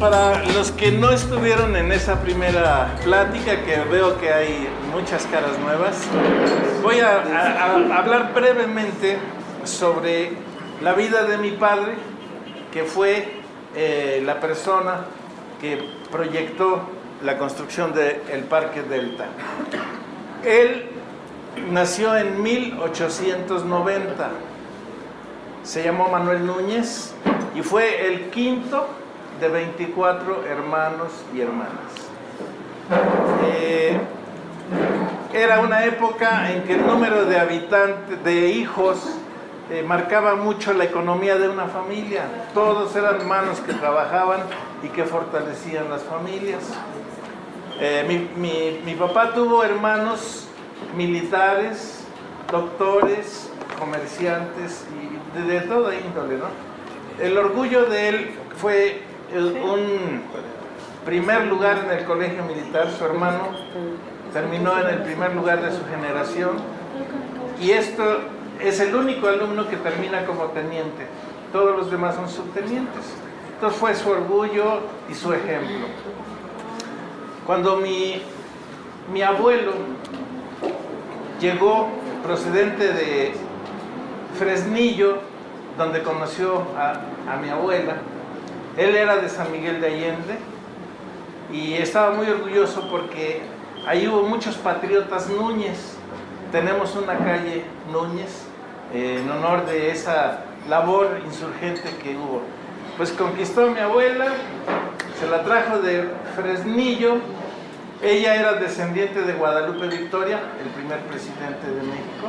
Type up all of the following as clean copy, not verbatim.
para los que no estuvieron en esa primera plática, que veo que hay muchas caras nuevas, voy a hablar brevemente sobre la vida de mi padre, que fue la persona que proyectó la construcción del Parque Delta. Él nació en 1890, se llamó Manuel Núñez y fue el quinto de 24 hermanos y hermanas. Era una época en que el número de habitantes, de hijos, marcaba mucho la economía de una familia. Todos eran manos que trabajaban y que fortalecían las familias. Mi papá tuvo hermanos militares, doctores, comerciantes y de toda índole, ¿no? El orgullo de él fue un primer lugar en el colegio militar. Su hermano terminó en el primer lugar de su generación y esto es el único alumno que termina como teniente. Todos los demás son subtenientes. Entonces fue su orgullo y su ejemplo. Cuando mi abuelo llegó procedente de Fresnillo, donde conoció a mi abuela, él era de San Miguel de Allende y estaba muy orgulloso porque ahí hubo muchos patriotas Núñez. Tenemos una calle Núñez en honor de esa labor insurgente que hubo. Pues conquistó a mi abuela, se la trajo de Fresnillo. Ella era descendiente de Guadalupe Victoria, el primer presidente de México,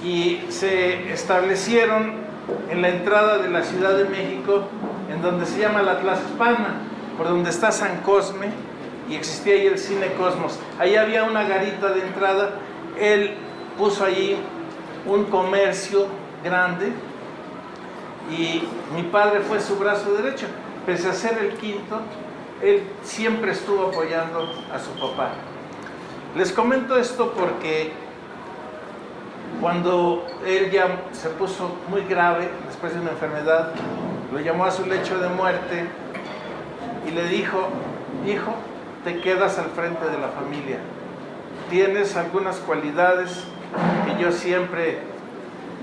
y se establecieron en la entrada de la Ciudad de México, en donde se llama la Plaza Hispana, por donde está San Cosme, y existía ahí el Cine Cosmos. Ahí había una garita de entrada. Él puso allí un comercio grande y mi padre fue su brazo derecho. Pese a ser el quinto, él siempre estuvo apoyando a su papá. Les comento esto porque cuando él ya se puso muy grave después de una enfermedad, lo llamó a su lecho de muerte y le dijo: hijo, te quedas al frente de la familia. Tienes algunas cualidades que yo siempre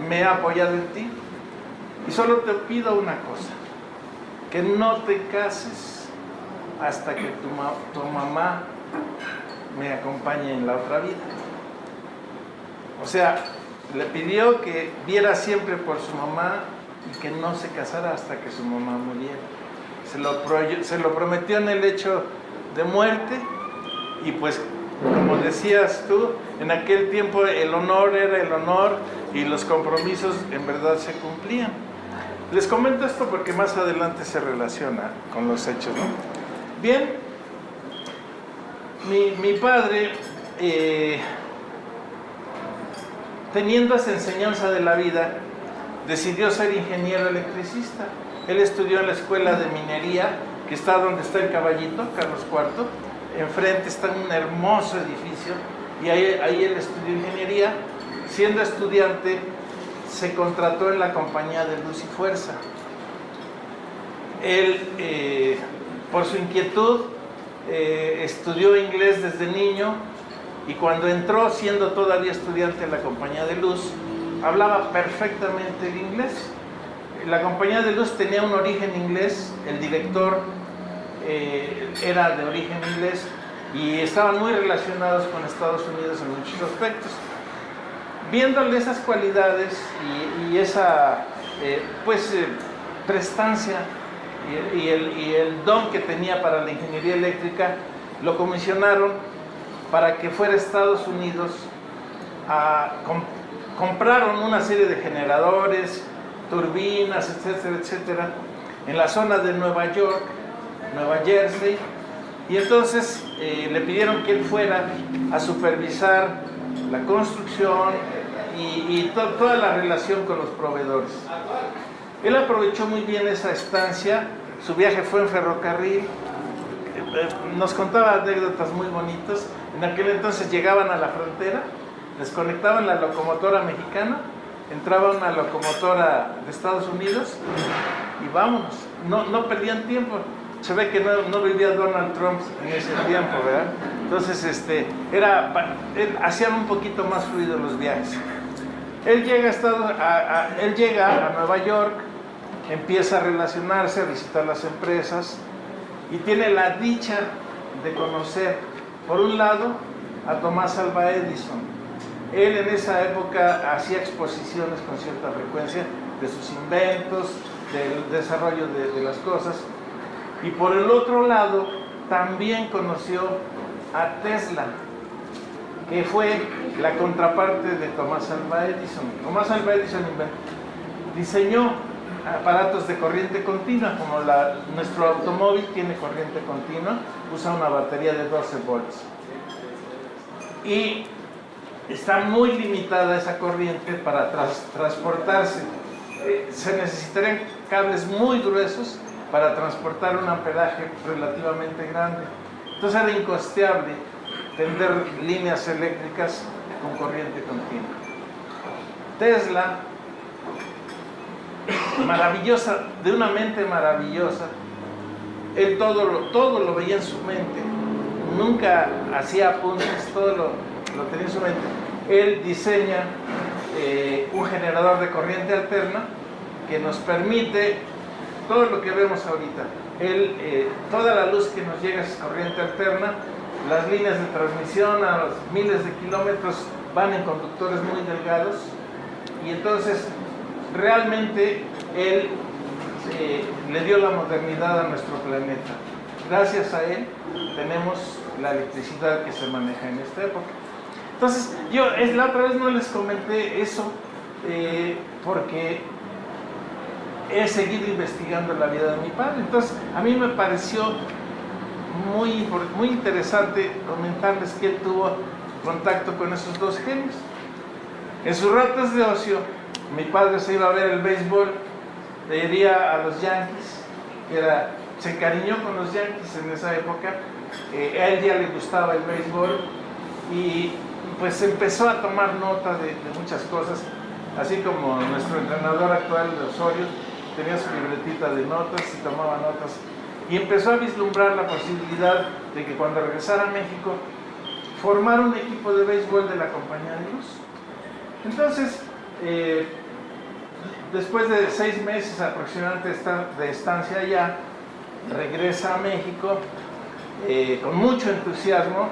me he apoyado en ti y solo te pido una cosa, que no te cases hasta que tu mamá me acompañe en la otra vida. O sea, le pidió que viera siempre por su mamá y que no se casara hasta que su mamá muriera. Se lo prometió en el lecho de muerte y pues, como decías tú, en aquel tiempo el honor era el honor y los compromisos en verdad se cumplían. Les comento esto porque más adelante se relaciona con los hechos, ¿no? Bien, mi padre, teniendo esa enseñanza de la vida, decidió ser ingeniero electricista. Él estudió en la escuela de minería, que está donde está el Caballito, Carlos IV. Enfrente está un hermoso edificio y ahí él estudió ingeniería. Siendo estudiante, se contrató en la compañía de Luz y Fuerza. Él, por su inquietud, estudió inglés desde niño y cuando entró, siendo todavía estudiante en la compañía de Luz, hablaba perfectamente el inglés. La compañía de Luz tenía un origen inglés, el director era de origen inglés y estaban muy relacionados con Estados Unidos en muchos aspectos. Viéndole esas cualidades y esa prestancia y el don que tenía para la ingeniería eléctrica, lo comisionaron para que fuera a Estados Unidos. Compraron una serie de generadores, turbinas, etcétera, etcétera, en la zona de Nueva York, Nueva Jersey, y entonces le pidieron que él fuera a supervisar la construcción y toda la relación con los proveedores. Él aprovechó muy bien esa estancia. Su viaje fue en ferrocarril. Nos contaba anécdotas muy bonitas. En aquel entonces llegaban a la frontera, les conectaban la locomotora mexicana, entraba una locomotora de Estados Unidos y vámonos. No perdían tiempo. Se ve que no vivía Donald Trump en ese tiempo, ¿verdad? Entonces, hacían un poquito más fluidos los viajes. Él llega a Nueva York, empieza a relacionarse, a visitar las empresas y tiene la dicha de conocer, por un lado, a Tomás Alva Edison. Él en esa época hacía exposiciones con cierta frecuencia de sus inventos, del desarrollo de las cosas. Y por el otro lado, también conoció a Tesla, que fue la contraparte de Tomás Alva Edison. Tomás Alva Edison diseñó aparatos de corriente continua, como nuestro automóvil tiene corriente continua, usa una batería de 12 volts. Y está muy limitada esa corriente para transportarse. Se necesitarían cables muy gruesos para transportar un amperaje relativamente grande. Entonces era incosteable tender líneas eléctricas con corriente continua. Tesla, maravillosa, de una mente maravillosa, él todo lo veía en su mente, nunca hacía apuntes, todo lo tenía en su mente. Él diseña un generador de corriente alterna que nos permite todo lo que vemos ahorita. Toda la luz que nos llega es corriente alterna, las líneas de transmisión a los miles de kilómetros van en conductores muy delgados, y entonces realmente él le dio la modernidad a nuestro planeta. Gracias a él tenemos la electricidad que se maneja en esta época. Entonces, la otra vez no les comenté eso porque he seguido investigando la vida de mi padre. Entonces, a mí me pareció muy interesante comentarles que él tuvo contacto con esos dos genios. En sus ratos de ocio, mi padre se iba a ver el béisbol, le iría a los Yankees, se encariñó con los Yankees en esa época, a él ya le gustaba el béisbol y pues empezó a tomar nota de muchas cosas, así como nuestro entrenador actual de Osorio tenía su libretita de notas y tomaba notas, y empezó a vislumbrar la posibilidad de que cuando regresara a México formara un equipo de béisbol de la Compañía de Luz. Entonces, después de 6 meses aproximadamente de estancia allá, regresa a México con mucho entusiasmo,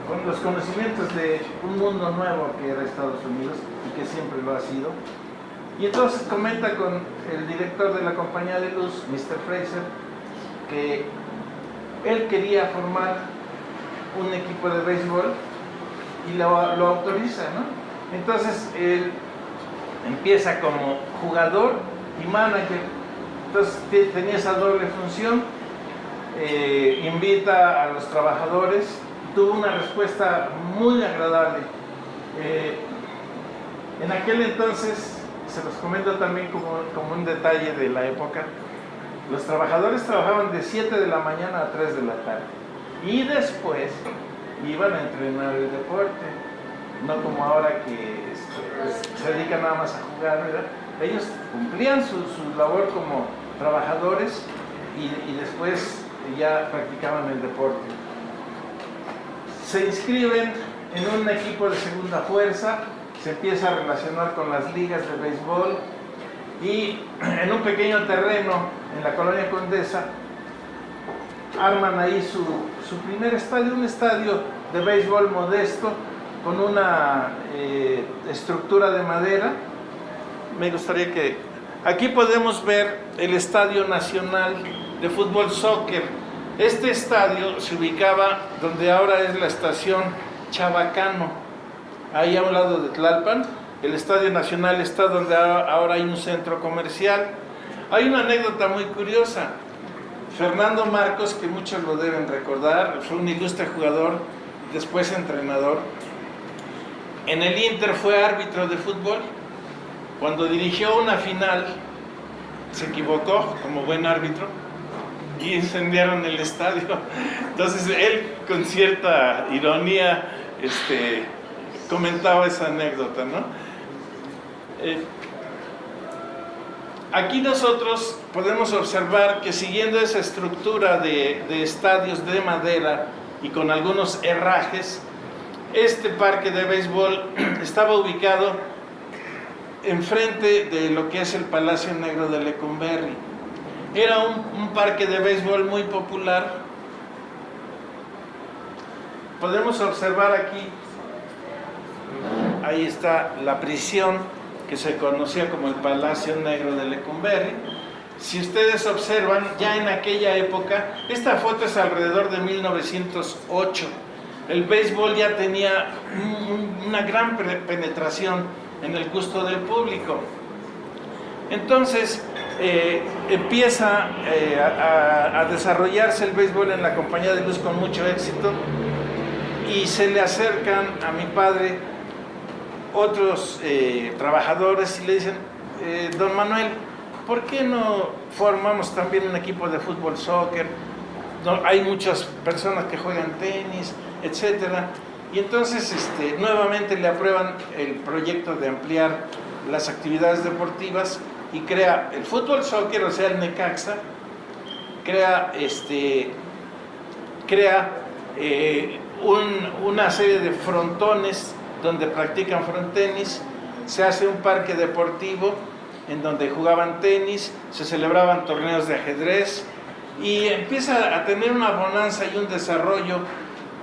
con los conocimientos de un mundo nuevo que era Estados Unidos y que siempre lo ha sido. Y entonces comenta con el director de la Compañía de Luz, Mr. Fraser, que él quería formar un equipo de béisbol y lo autoriza, ¿no? Entonces él empieza como jugador y manager, entonces tenía esa doble función. Invita a los trabajadores, tuvo una respuesta muy agradable. En aquel entonces, se los comento también como un detalle de la época, los trabajadores trabajaban de 7 de la mañana a 3 de la tarde y después iban a entrenar el deporte, no como ahora que se dedican nada más a jugar, ¿verdad? Ellos cumplían su labor como trabajadores y después ya practicaban el deporte. Se inscriben en un equipo de segunda fuerza, se empieza a relacionar con las ligas de béisbol y en un pequeño terreno en la colonia Condesa arman ahí su primer estadio, un estadio de béisbol modesto con una estructura de madera. Me gustaría que... Aquí podemos ver el Estadio Nacional de Fútbol Soccer. Este estadio se ubicaba donde ahora es la estación Chabacano, ahí a un lado de Tlalpan. El Estadio Nacional está donde ahora hay un centro comercial. Hay una anécdota muy curiosa. Fernando Marcos, que muchos lo deben recordar, fue un ilustre jugador, después entrenador. En el Inter fue árbitro de fútbol. Cuando dirigió una final, se equivocó como buen árbitro y incendiaron el estadio. Entonces él, con cierta ironía, comentaba esa anécdota, ¿no? Aquí nosotros podemos observar que siguiendo esa estructura de estadios de madera y con algunos herrajes, este parque de béisbol estaba ubicado enfrente de lo que es el Palacio Negro de Lecumberri. Era un parque de béisbol muy popular. Podemos observar aquí, ahí está la prisión que se conocía como el Palacio Negro de Lecumberri. Si ustedes observan, ya en aquella época, esta foto es alrededor de 1908, el béisbol ya tenía una gran penetración en el gusto del público. Entonces empieza a desarrollarse el béisbol en la Compañía de Luz con mucho éxito, y se le acercan a mi padre otros trabajadores y le dicen: don Manuel, ¿por qué no formamos también un equipo de fútbol, soccer? No, hay muchas personas que juegan tenis, etcétera. Y entonces nuevamente le aprueban el proyecto de ampliar las actividades deportivas y crea el fútbol, soccer, o sea, el Necaxa, crea una serie de frontones donde practican frontenis, se hace un parque deportivo en donde jugaban tenis, se celebraban torneos de ajedrez, y empieza a tener una bonanza y un desarrollo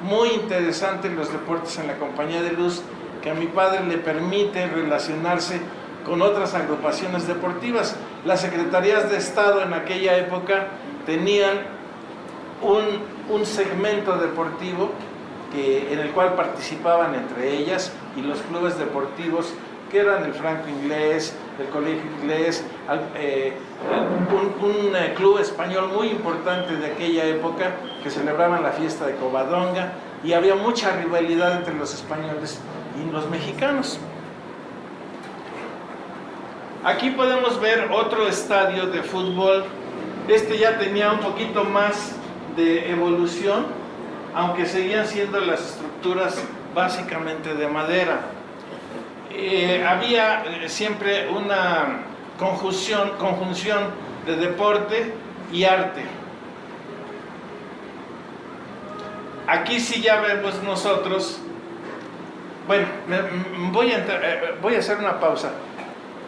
muy interesante en los deportes en la Compañía de Luz, que a mi padre le permite relacionarse con otras agrupaciones deportivas. Las secretarías de Estado en aquella época tenían un segmento deportivo en el cual participaban entre ellas y los clubes deportivos, que eran el Franco Inglés, el Colegio Inglés, un club español muy importante de aquella época, que celebraban la fiesta de Covadonga, y había mucha rivalidad entre los españoles y los mexicanos. Aquí podemos ver otro estadio de fútbol. Este ya tenía un poquito más de evolución, aunque seguían siendo las estructuras básicamente de madera. Había siempre una conjunción de deporte y arte. Aquí sí ya vemos nosotros, bueno, voy a hacer una pausa.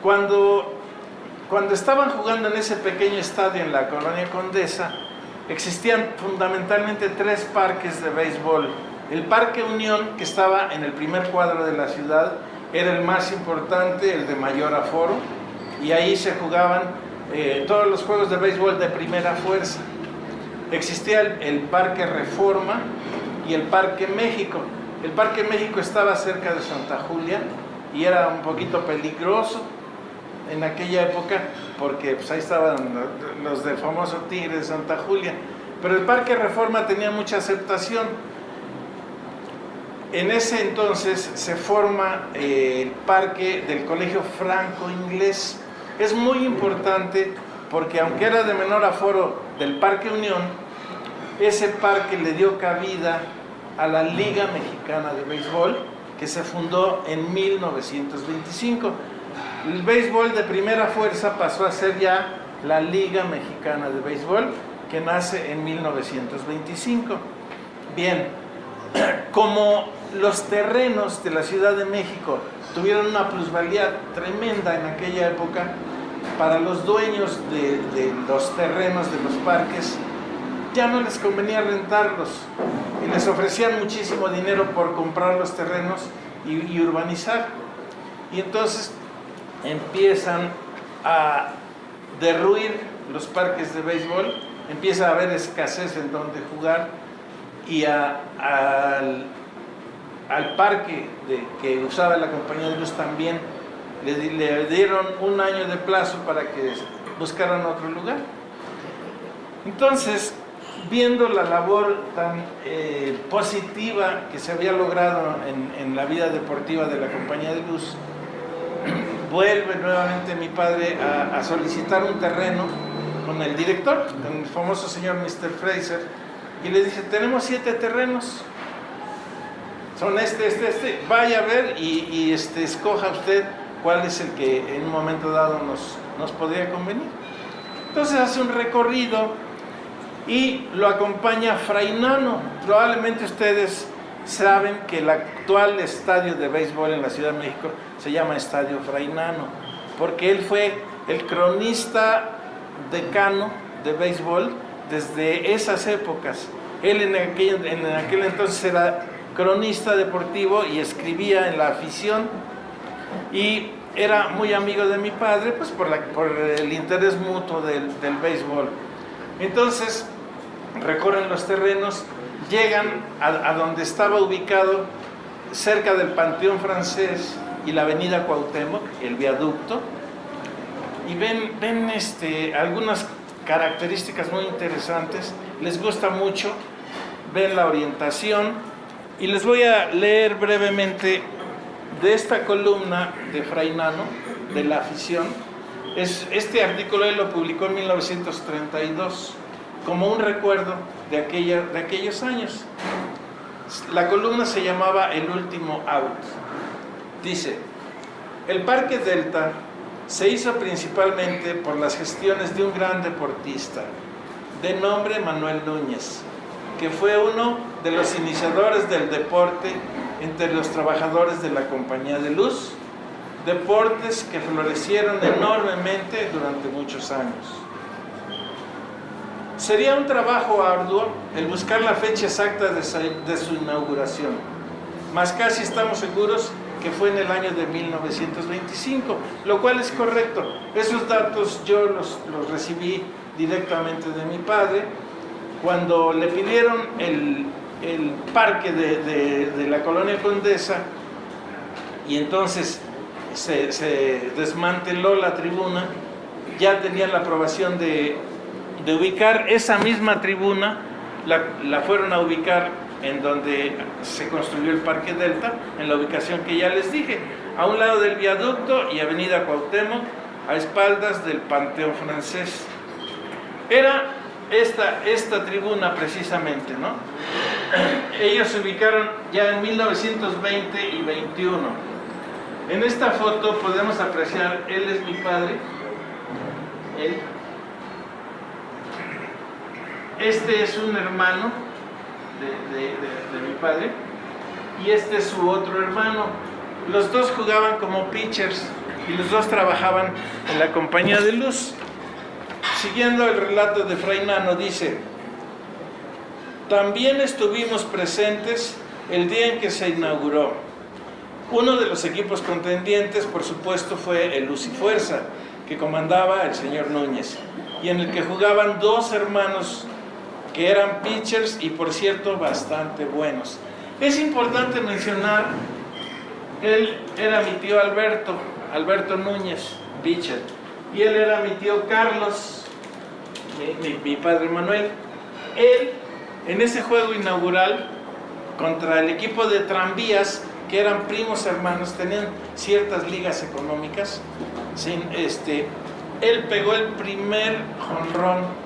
Cuando estaban jugando en ese pequeño estadio en la Colonia Condesa, existían fundamentalmente 3 parques de béisbol. El Parque Unión, que estaba en el primer cuadro de la ciudad, era el más importante, el de mayor aforo, y ahí se jugaban todos los juegos de béisbol de primera fuerza. Existía el Parque Reforma y el Parque México. El Parque México estaba cerca de Santa Julia y era un poquito peligroso en aquella época, porque pues, ahí estaban los del famoso Tigre de Santa Julia. Pero el Parque Reforma tenía mucha aceptación. En ese entonces se forma el parque del Colegio Franco Inglés. Es muy importante porque, aunque era de menor aforo del Parque Unión, ese parque le dio cabida a la Liga Mexicana de Béisbol, que se fundó en 1925. El béisbol de primera fuerza pasó a ser ya la Liga Mexicana de Béisbol, que nace en 1925. Bien, como los terrenos de la Ciudad de México tuvieron una plusvalía tremenda en aquella época, para los dueños de los terrenos de los parques ya no les convenía rentarlos, y les ofrecían muchísimo dinero por comprar los terrenos y urbanizar. Y entonces empiezan a derruir los parques de béisbol, empieza a haber escasez en donde jugar, y al parque que usaba la Compañía de Luz también le dieron un año de plazo para que buscaran otro lugar. Entonces, viendo la labor tan positiva que se había logrado en la vida deportiva de la Compañía de Luz, vuelve nuevamente mi padre a solicitar un terreno con el director, con el famoso señor Mr. Fraser, y le dice: tenemos 7 terrenos, son vaya a ver y escoja usted cuál es el que en un momento dado nos podría convenir. Entonces hace un recorrido y lo acompaña Fray Nano. Probablemente ustedes saben que el actual estadio de béisbol en la Ciudad de México se llama Estadio Fray Nano, porque él fue el cronista decano de béisbol desde esas épocas. Él en aquel entonces era cronista deportivo y escribía en La Afición, y era muy amigo de mi padre, pues por el interés mutuo del béisbol. Entonces recorren los terrenos, llegan a donde estaba ubicado, cerca del Panteón Francés y la avenida Cuauhtémoc, el viaducto, y ven algunas características muy interesantes. Les gusta mucho, ven la orientación, y les voy a leer brevemente de esta columna de Fray Nano, de La Afición. Este artículo él lo publicó en 1932 como un recuerdo de aquellos años. La columna se llamaba El Último Out. Dice: el Parque Delta se hizo principalmente por las gestiones de un gran deportista de nombre Manuel Núñez, que fue uno de los iniciadores del deporte entre los trabajadores de la Compañía de Luz, deportes que florecieron enormemente durante muchos años. Sería un trabajo arduo el buscar la fecha exacta de su inauguración, mas casi estamos seguros que fue en el año de 1925, lo cual es correcto. Esos datos yo los recibí directamente de mi padre cuando le pidieron el parque de la Colonia Condesa, y entonces se desmanteló la tribuna. Ya tenían la aprobación de ubicar esa misma tribuna, la fueron a ubicar en donde se construyó el Parque Delta, en la ubicación que ya les dije, a un lado del viaducto y avenida Cuauhtémoc, a espaldas del Panteón Francés. Era esta tribuna precisamente, ¿no? Ellos se ubicaron ya en 1920 y 21. En esta foto podemos apreciar, él es mi padre, él. Este es un hermano de mi padre, y este es su otro hermano. Los dos jugaban como pitchers y los dos trabajaban en la Compañía de Luz. Siguiendo el relato de Fray Nano, dice: también estuvimos presentes el día en que se inauguró. Uno de los equipos contendientes, por supuesto, fue el Luz y Fuerza, que comandaba el señor Núñez, y en el que jugaban dos hermanos que eran pitchers y, por cierto, bastante buenos. Es importante mencionar, él era mi tío Alberto Núñez, pitcher, y él era mi tío Carlos, mi padre Manuel. Él, en ese juego inaugural contra el equipo de Tranvías, que eran primos hermanos, tenían ciertas ligas económicas, él pegó el primer jonrón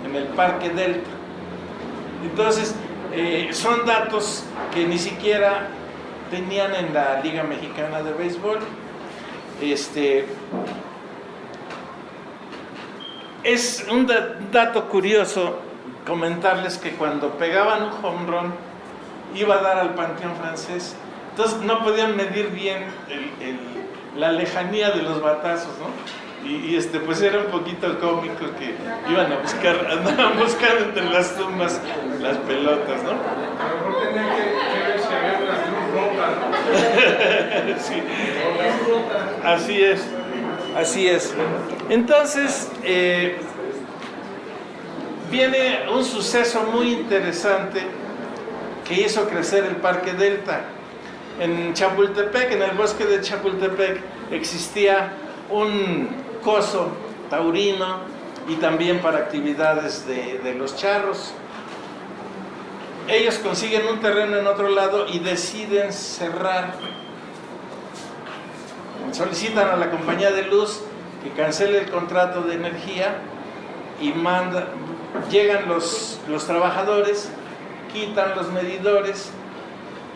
en el Parque Delta. Entonces, son datos que ni siquiera tenían en la Liga Mexicana de Béisbol. Es un dato curioso comentarles que cuando pegaban un home run iba a dar al Panteón Francés, entonces no podían medir bien la lejanía de los batazos, ¿no? Y pues era un poquito cómico que andaban buscando entre las tumbas las pelotas, ¿no? A lo mejor tenían que ver si había una luz rota, ¿no? Sí. Así es. Entonces, viene un suceso muy interesante que hizo crecer el Parque Delta. En Chapultepec, en el bosque de Chapultepec, existía un coso taurino y también para actividades de los charros. Ellos consiguen un terreno en otro lado y deciden cerrar. Solicitan a la Compañía de Luz que cancele el contrato de energía y llegan los trabajadores, quitan los medidores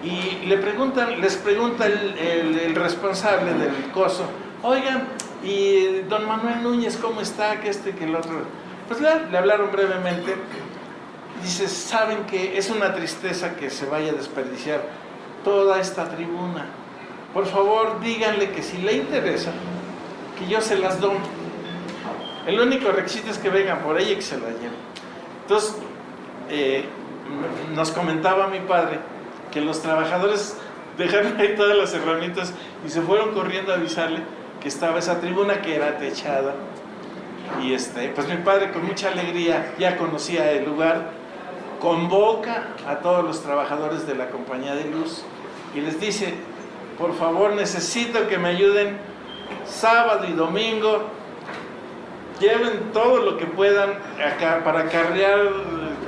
y les pregunta el responsable del coso, oigan, ¿y don Manuel Núñez cómo está? Que que el otro. Pues le hablaron brevemente. Dice, saben que es una tristeza que se vaya a desperdiciar toda esta tribuna. Por favor, díganle que si le interesa, que yo se las doy. El único requisito es que vengan por ella y que se la lleven. Entonces, nos comentaba mi padre que los trabajadores dejaron ahí todas las herramientas y se fueron corriendo a avisarle que estaba esa tribuna que era techada. Y pues mi padre con mucha alegría ya conocía el lugar, convoca a todos los trabajadores de la compañía de luz y les dice, por favor necesito que me ayuden sábado y domingo, lleven todo lo que puedan acá para acarrear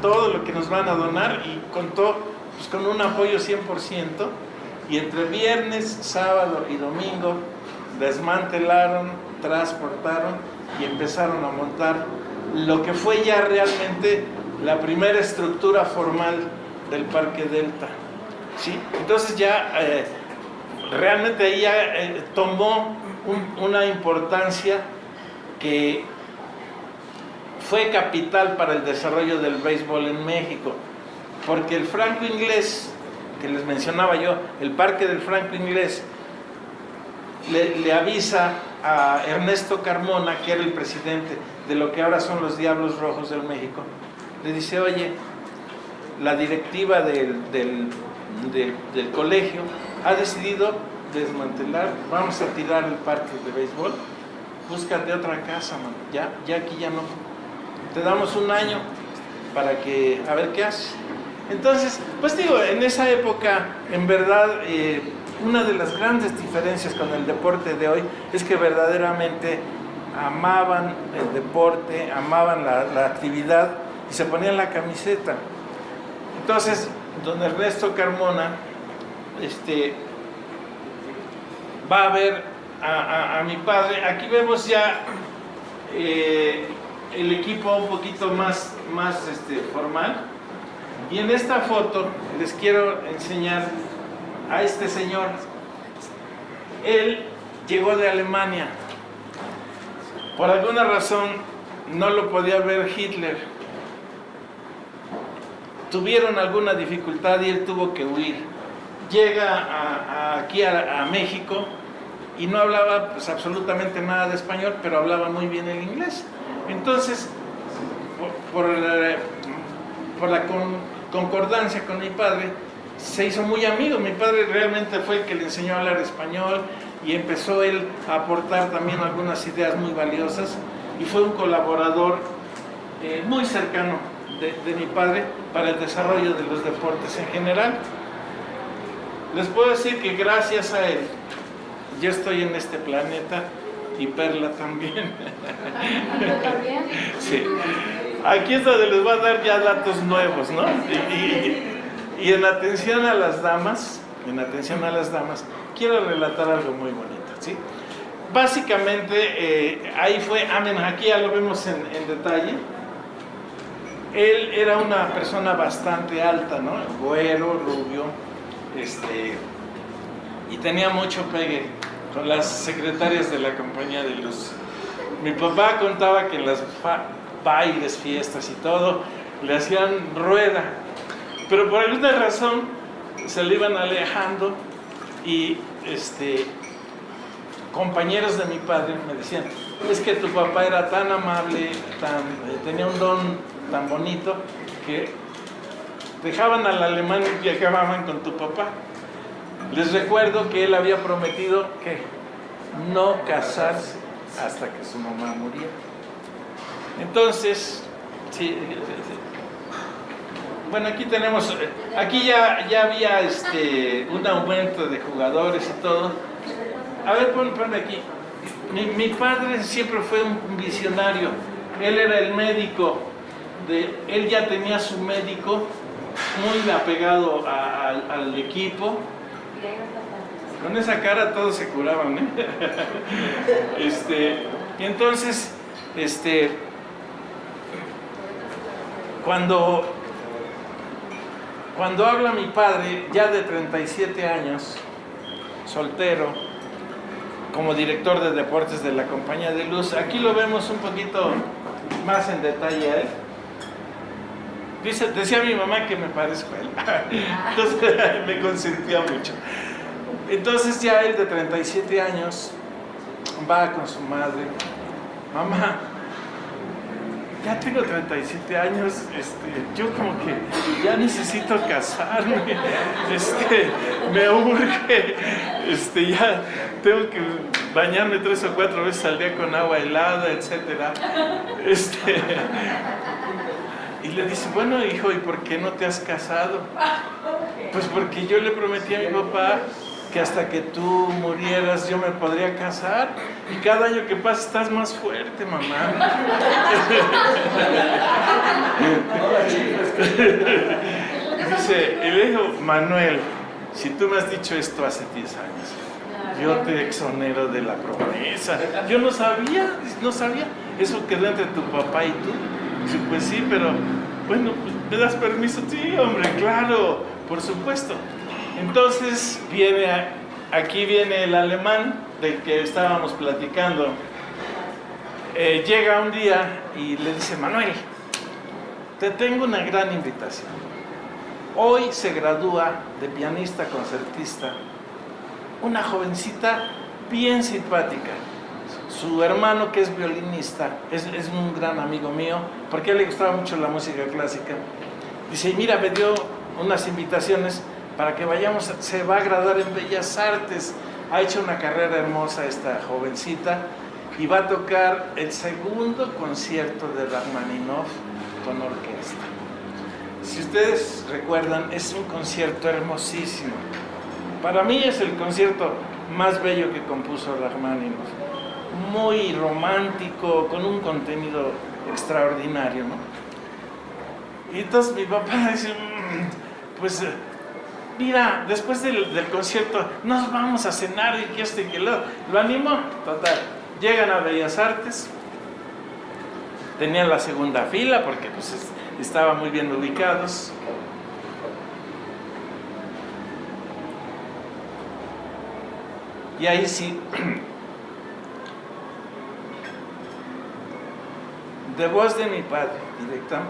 todo lo que nos van a donar, y contó pues, con un apoyo 100%, y entre viernes, sábado y domingo desmantelaron, transportaron y empezaron a montar lo que fue ya realmente la primera estructura formal del Parque Delta, ¿sí? Entonces ya realmente ahí ya tomó una importancia que fue capital para el desarrollo del béisbol en México, porque el Franco Inglés, que les mencionaba yo, el Parque del Franco Inglés, le avisa a Ernesto Carmona, que era el presidente de lo que ahora son los Diablos Rojos del México, le dice, oye, la directiva del colegio ha decidido desmantelar, vamos a tirar el parque de béisbol, búscate otra casa, man. Ya aquí ya no, te damos un año para que, a ver qué haces. Entonces, pues digo, en esa época, en verdad, una de las grandes diferencias con el deporte de hoy es que verdaderamente amaban el deporte, amaban la actividad y se ponían la camiseta. Entonces, don Ernesto Carmona va a ver a mi padre. Aquí vemos ya el equipo un poquito más formal, y en esta foto les quiero enseñar a este señor. Él llegó de Alemania, por alguna razón no lo podía ver Hitler, tuvieron alguna dificultad y él tuvo que huir. Llega aquí a México y no hablaba pues absolutamente nada de español, pero hablaba muy bien el inglés. Entonces, por la concordancia con mi padre, se hizo muy amigo. Mi padre realmente fue el que le enseñó a hablar español, y empezó él a aportar también algunas ideas muy valiosas, y fue un colaborador muy cercano de mi padre para el desarrollo de los deportes en general. Les puedo decir que gracias a él yo estoy en este planeta, y Perla también. ¿También? Sí. Aquí es donde les voy a dar ya datos nuevos, ¿no? Y en atención a las damas, quiero relatar algo muy bonito, ¿sí? Básicamente, ahí fue, aquí ya lo vemos en detalle. Él era una persona bastante alta, ¿no? Güero, rubio, y tenía mucho pegue con las secretarias de la compañía de luz. Mi papá contaba que en las bailes, fiestas y todo, le hacían rueda, pero por alguna razón se le iban alejando, y compañeros de mi padre me decían, es que tu papá era tan amable, tenía un don tan bonito, que dejaban al alemán y acababan con tu papá. Les recuerdo que él había prometido que no casarse hasta que su mamá muriera. Entonces, sí, bueno, aquí tenemos, aquí ya había un aumento de jugadores y todo. A ver, ponme aquí. Mi padre siempre fue un visionario. Él era el médico, él ya tenía su médico muy apegado al equipo. Con esa cara todos se curaban, ¿eh? Y entonces, cuando cuando habla mi padre, ya de 37 años, soltero, como director de deportes de la Compañía de Luz, aquí lo vemos un poquito más en detalle a él. Decía mi mamá que me parezco a él, entonces me consentía mucho. Entonces ya él de 37 años va con su madre: mamá, ya tengo 37 años, yo como que ya necesito casarme, me urge, ya tengo que bañarme 3 o 4 veces al día con agua helada, etcétera. Y le dice: bueno, hijo, ¿y por qué no te has casado? Pues porque yo le prometí a mi papá que hasta que tú murieras yo me podría casar, y cada año que pasa estás más fuerte, mamá. Dice, y le dijo: Manuel, si tú me has dicho esto hace 10 años, yo te exonero de la promesa. Yo no sabía, eso quedó entre tu papá y tú. Dice: pues sí, pero bueno, pues, ¿me das permiso? Sí, hombre, claro, por supuesto. Entonces aquí viene el alemán del que estábamos platicando. Llega un día y le dice: Manuel, te tengo una gran invitación. Hoy se gradúa de pianista concertista una jovencita bien simpática. Su hermano, que es violinista, es un gran amigo mío, porque a él le gustaba mucho la música clásica. Dice: mira, me dio unas invitaciones para que vayamos, se va a graduar en Bellas Artes, ha hecho una carrera hermosa esta jovencita, y va a tocar el segundo concierto de Rachmaninoff con orquesta. Si ustedes recuerdan, es un concierto hermosísimo. Para mí es el concierto más bello que compuso Rachmaninoff, muy romántico, con un contenido extraordinario, ¿no? Y entonces mi papá dice: pues mira, después del concierto nos vamos a cenar y que y que lo animó. Total, llegan a Bellas Artes, tenían la segunda fila porque pues estaban muy bien ubicados. Y ahí sí, de voz de mi padre,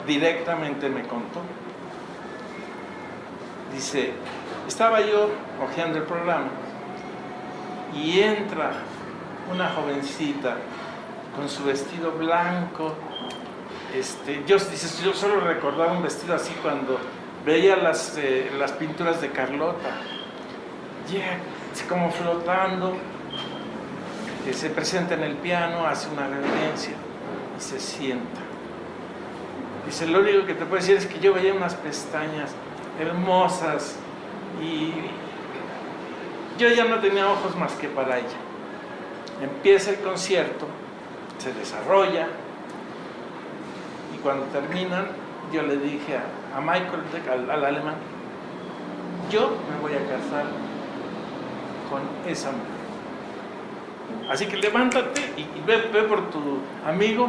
directamente me contó. Dice: estaba yo hojeando el programa y entra una jovencita con su vestido blanco. Yo solo recordaba un vestido así cuando veía las pinturas de Carlota. Llega como flotando, se presenta en el piano, hace una reverencia y se sienta. Dice: lo único que te puedo decir es que yo veía unas pestañas hermosas y yo ya no tenía ojos más que para ella. Empieza el concierto, se desarrolla, y cuando terminan yo le dije a Michael, al alemán: yo me voy a casar con esa mujer, así que levántate y ve por tu amigo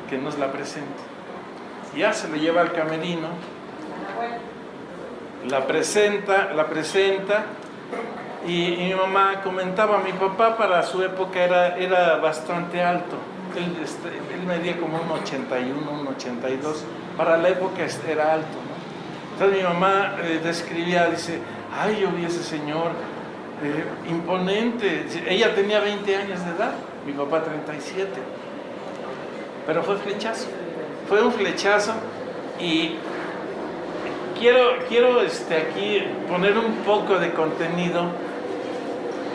que nos la presente. Y ya se lo lleva al camerino, la presenta, y mi mamá comentaba: mi papá para su época era bastante alto, él medía como un 81, un 82, para la época era alto, ¿no? Entonces mi mamá describía, dice: ay, yo vi a ese señor imponente. Ella tenía 20 años de edad, mi papá 37, pero fue un flechazo. Y quiero aquí poner un poco de contenido,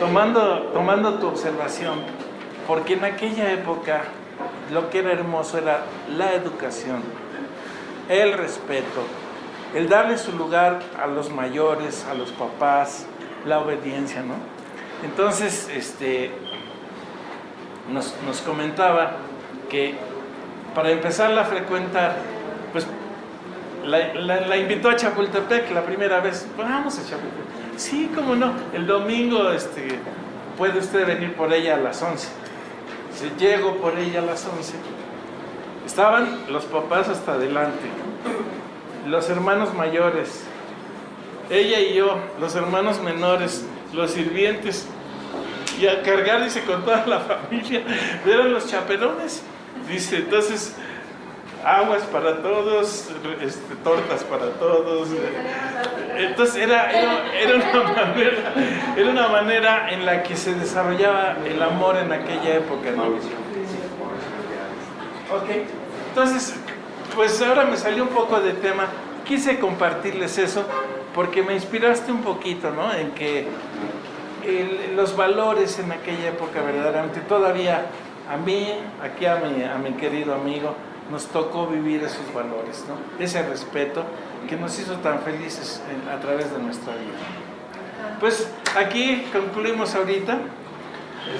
tomando tu observación, porque en aquella época lo que era hermoso era la educación, el respeto, el darle su lugar a los mayores, a los papás, la obediencia, ¿no? Entonces, nos comentaba que para empezarla a frecuentar, pues la invitó a Chapultepec la primera vez. Vamos a Chapultepec. Sí, cómo no, el domingo puede usted venir por ella a las 11. Llego por ella a las 11. Estaban los papás hasta adelante, los hermanos mayores, ella y yo, los hermanos menores, los sirvientes, y a cargar, dice, con toda la familia, eran los chaperones, dice, entonces, aguas para todos, tortas para todos, entonces era una manera en la que se desarrollaba el amor en aquella época, ¿no? Ok, entonces, pues ahora me salió un poco de tema, quise compartirles eso, porque me inspiraste un poquito, ¿no? En que los valores en aquella época verdaderamente, todavía a mí, aquí a mi querido amigo, nos tocó vivir esos valores, ¿no? Ese respeto que nos hizo tan felices a través de nuestra vida. Pues aquí concluimos ahorita.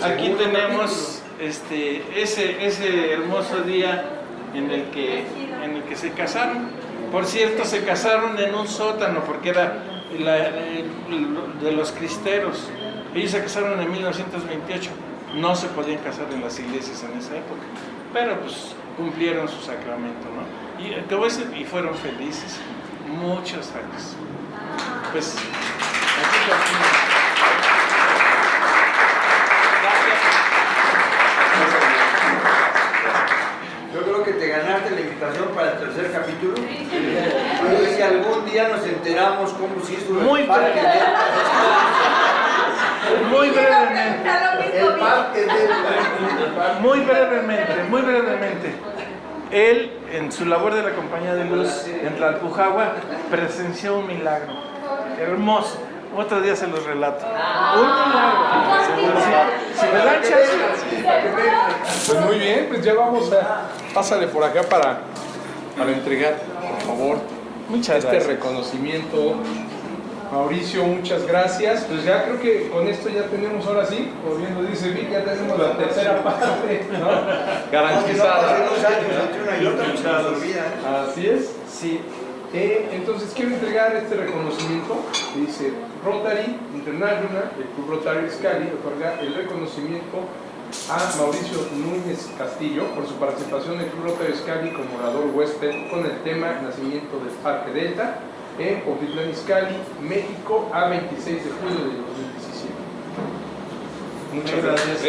Aquí tenemos ese hermoso día en el que se casaron. Por cierto, se casaron en un sótano porque era de los cristeros. Ellos se casaron en 1928. No se podían casar en las iglesias en esa época, pero pues cumplieron su sacramento, ¿no? Y te voy a decir, y fueron felices muchos años. Pues aquí continúa. Yo creo que te ganaste la invitación para el tercer capítulo. A ver si algún día nos enteramos cómo se hizo el parque Delta. Muy brevemente. El parque Delta. Muy brevemente. Él, en su labor de la Compañía de Luz en Tlalpujahua, presenció un milagro hermoso. Otro día se los relato. Un milagro. Si me dan chance. Pues muy bien, pues ya vamos a... Pásale por acá para entregar, por favor, Muchas este gracias. reconocimiento. Mauricio, muchas gracias. Pues ya creo que con esto ya tenemos, ahora sí, como bien lo dice Vic, ya tenemos la tercera parte, ¿no? Garantizada. Hace 2 años, entre una y otra, pues se nos olvida, ¿eh? Así es. Sí. Entonces quiero entregar este reconocimiento. Dice Rotary International, el Club Rotary Scali otorga el reconocimiento a Mauricio Núñez Castillo por su participación en el Club Rotary Scali como orador huésped con el tema Nacimiento del Parque Delta en Otitlán Izcalli, México, a 26 de julio de 2017. Muchas gracias.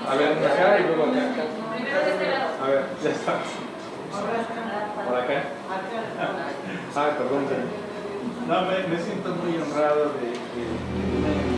A ver, acá y luego acá. A ver, ya está. ¿Por acá? Ah, perdón. No, me siento muy honrado de